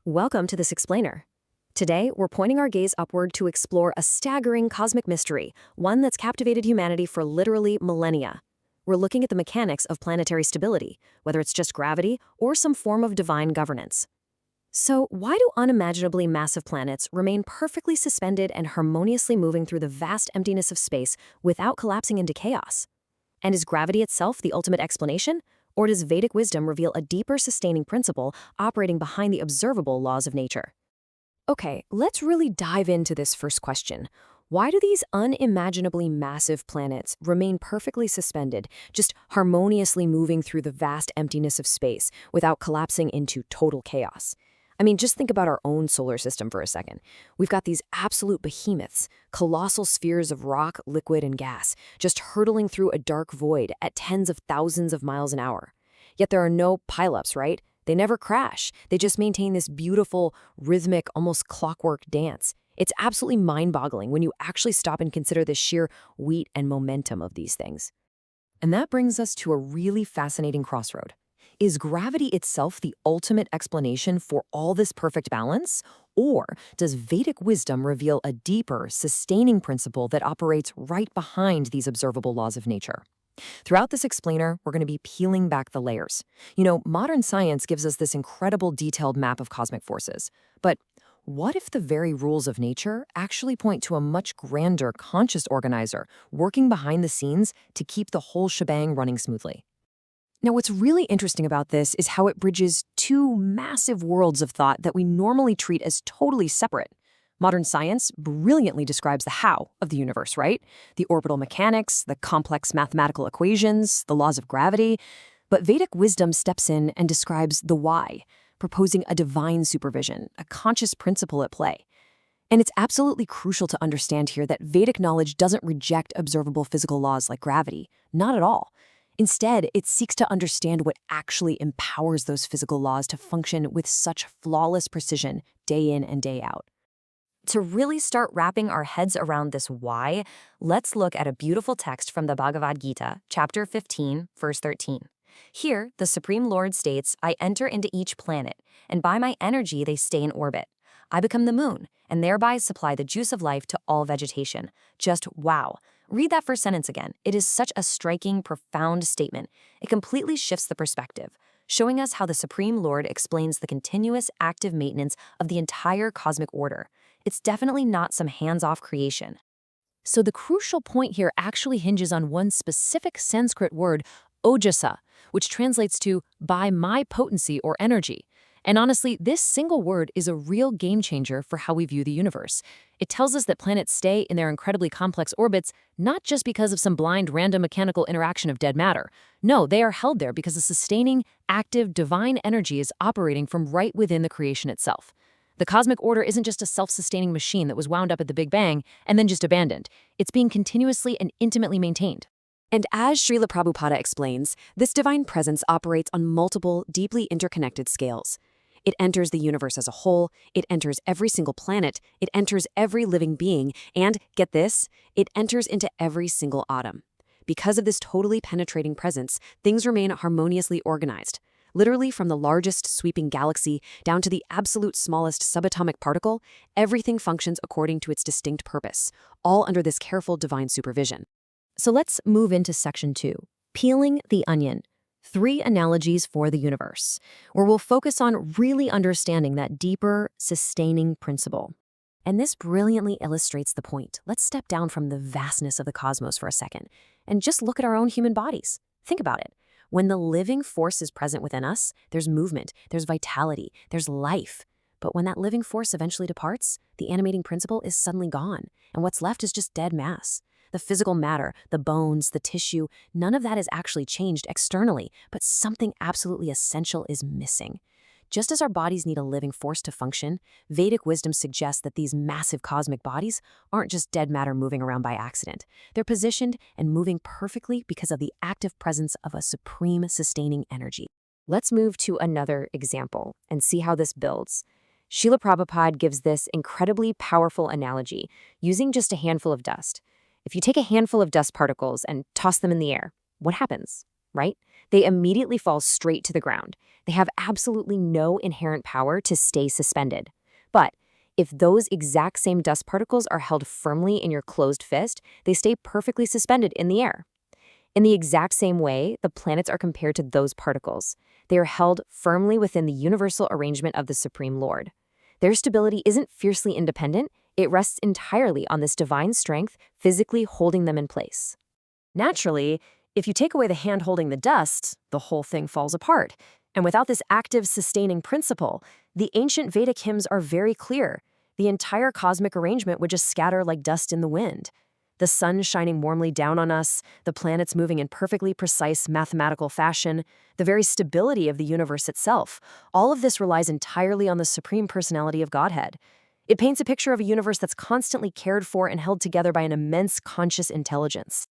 Welcome to this explainer. Today, we're pointing our gaze upward to explore a staggering cosmic mystery, one that's captivated humanity for literally millennia. We're looking at the mechanics of planetary stability, whether it's just gravity or some form of divine governance. So, why do unimaginably massive planets remain perfectly suspended and harmoniously moving through the vast emptiness of space without collapsing into chaos? And is gravity itself the ultimate explanation? Or does Vedic wisdom reveal a deeper sustaining principle operating behind the observable laws of nature? Okay, let's really dive into this first question. Why do these unimaginably massive planets remain perfectly suspended, just harmoniously moving through the vast emptiness of space without collapsing into total chaos? I mean, just think about our own solar system for a second. We've got these absolute behemoths, colossal spheres of rock, liquid, and gas, just hurtling through a dark void at tens of thousands of miles an hour. Yet there are no pileups, right? They never crash. They just maintain this beautiful, rhythmic, almost clockwork dance. It's absolutely mind-boggling when you actually stop and consider the sheer weight and momentum of these things. And that brings us to a really fascinating crossroad. Is gravity itself the ultimate explanation for all this perfect balance? Or does Vedic wisdom reveal a deeper, sustaining principle that operates right behind these observable laws of nature? Throughout this explainer, we're going to be peeling back the layers. Modern science gives us this incredible detailed map of cosmic forces. But what if the very rules of nature actually point to a much grander conscious organizer working behind the scenes to keep the whole shebang running smoothly? Now, what's really interesting about this is how it bridges two massive worlds of thought that we normally treat as totally separate. Modern science brilliantly describes the how of the universe, right? The orbital mechanics, the complex mathematical equations, the laws of gravity. But Vedic wisdom steps in and describes the why, proposing a divine supervision, a conscious principle at play. And it's absolutely crucial to understand here that Vedic knowledge doesn't reject observable physical laws like gravity, not at all. Instead, it seeks to understand what actually empowers those physical laws to function with such flawless precision day in and day out. To really start wrapping our heads around this why, let's look at a beautiful text from the Bhagavad Gita, chapter 15, verse 13. Here, the Supreme Lord states, "I enter into each planet, and by my energy they stay in orbit. I become the moon, and thereby supply the juice of life to all vegetation." Just wow. Read that first sentence again. It is such a striking, profound statement. It completely shifts the perspective, showing us how the Supreme Lord explains the continuous active maintenance of the entire cosmic order. It's definitely not some hands-off creation. So the crucial point here actually hinges on one specific Sanskrit word, ojasa, which translates to by my potency or energy. And honestly, this single word is a real game changer for how we view the universe. It tells us that planets stay in their incredibly complex orbits not just because of some blind random mechanical interaction of dead matter. No, they are held there because a sustaining, active, divine energy is operating from right within the creation itself. The cosmic order isn't just a self-sustaining machine that was wound up at the Big Bang and then just abandoned. It's being continuously and intimately maintained. And as Śrīla Prabhupāda explains, this divine presence operates on multiple, deeply interconnected scales. It enters the universe as a whole, it enters every single planet, it enters every living being, and, get this, it enters into every single atom. Because of this totally penetrating presence, things remain harmoniously organized. Literally from the largest sweeping galaxy down to the absolute smallest subatomic particle, everything functions according to its distinct purpose, all under this careful divine supervision. So let's move into section 2, peeling the onion. 3 analogies for the universe, where we'll focus on really understanding that deeper, sustaining principle. And this brilliantly illustrates the point. Let's step down from the vastness of the cosmos for a second and just look at our own human bodies. Think about it. When the living force is present within us, there's movement, there's vitality, there's life. But when that living force eventually departs, the animating principle is suddenly gone, and what's left is just dead mass. The physical matter, the bones, the tissue, none of that is actually changed externally, but something absolutely essential is missing. Just as our bodies need a living force to function, Vedic wisdom suggests that these massive cosmic bodies aren't just dead matter moving around by accident. They're positioned and moving perfectly because of the active presence of a supreme sustaining energy. Let's move to another example and see how this builds. Śrīla Prabhupāda gives this incredibly powerful analogy using just a handful of dust. If you take a handful of dust particles and toss them in the air, what happens? right? They immediately fall straight to the ground. They have absolutely no inherent power to stay suspended. But if those exact same dust particles are held firmly in your closed fist, they stay perfectly suspended in the air. In the exact same way, the planets are compared to those particles. They are held firmly within the universal arrangement of the Supreme Lord. Their stability isn't fiercely independent, it rests entirely on this divine strength physically holding them in place. Naturally, if you take away the hand holding the dust, the whole thing falls apart. And without this active, sustaining principle, the ancient Vedic hymns are very clear. The entire cosmic arrangement would just scatter like dust in the wind. The sun shining warmly down on us, the planets moving in perfectly precise mathematical fashion, the very stability of the universe itself, all of this relies entirely on the supreme personality of Godhead. It paints a picture of a universe that's constantly cared for and held together by an immense conscious intelligence.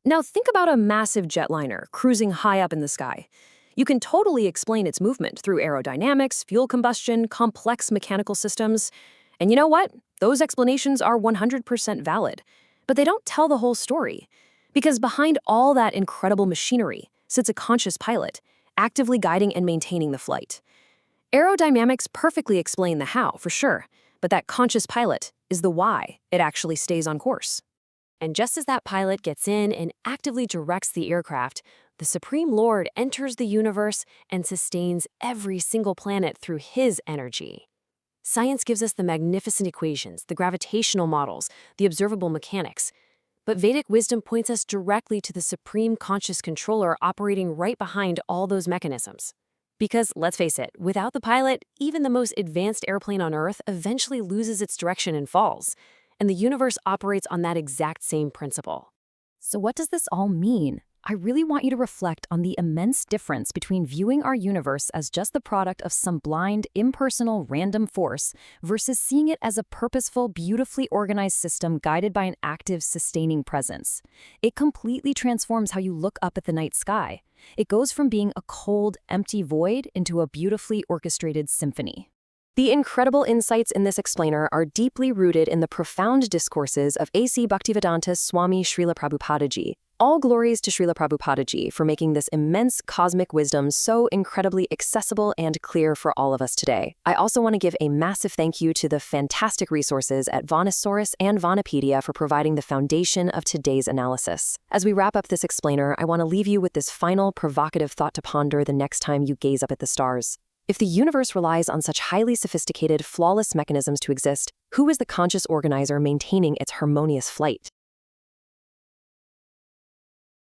Now think about a massive jetliner cruising high up in the sky. You can totally explain its movement through aerodynamics, fuel combustion, complex mechanical systems. And you know what? Those explanations are 100% valid. But they don't tell the whole story. Because behind all that incredible machinery sits a conscious pilot, actively guiding and maintaining the flight. Aerodynamics perfectly explain the how, for sure, but that conscious pilot is the why it actually stays on course. And just as that pilot gets in and actively directs the aircraft, the Supreme Lord enters the universe and sustains every single planet through his energy. Science gives us the magnificent equations, the gravitational models, the observable mechanics. But Vedic wisdom points us directly to the supreme conscious controller operating right behind all those mechanisms. Because, let's face it, without the pilot, even the most advanced airplane on Earth eventually loses its direction and falls. And the universe operates on that exact same principle. So what does this all mean? I really want you to reflect on the immense difference between viewing our universe as just the product of some blind, impersonal, random force versus seeing it as a purposeful, beautifully organized system guided by an active, sustaining presence. It completely transforms how you look up at the night sky. It goes from being a cold, empty void into a beautifully orchestrated symphony. The incredible insights in this explainer are deeply rooted in the profound discourses of A.C. Bhaktivedanta Swami Śrīla Prabhupāda Ji. All glories to Śrīla Prabhupāda Ji for making this immense cosmic wisdom so incredibly accessible and clear for all of us today. I also want to give a massive thank you to the fantastic resources at Vanasaurus and Vanapedia for providing the foundation of today's analysis. As we wrap up this explainer, I want to leave you with this final provocative thought to ponder the next time you gaze up at the stars. If the universe relies on such highly sophisticated, flawless mechanisms to exist, who is the conscious organizer maintaining its harmonious flight?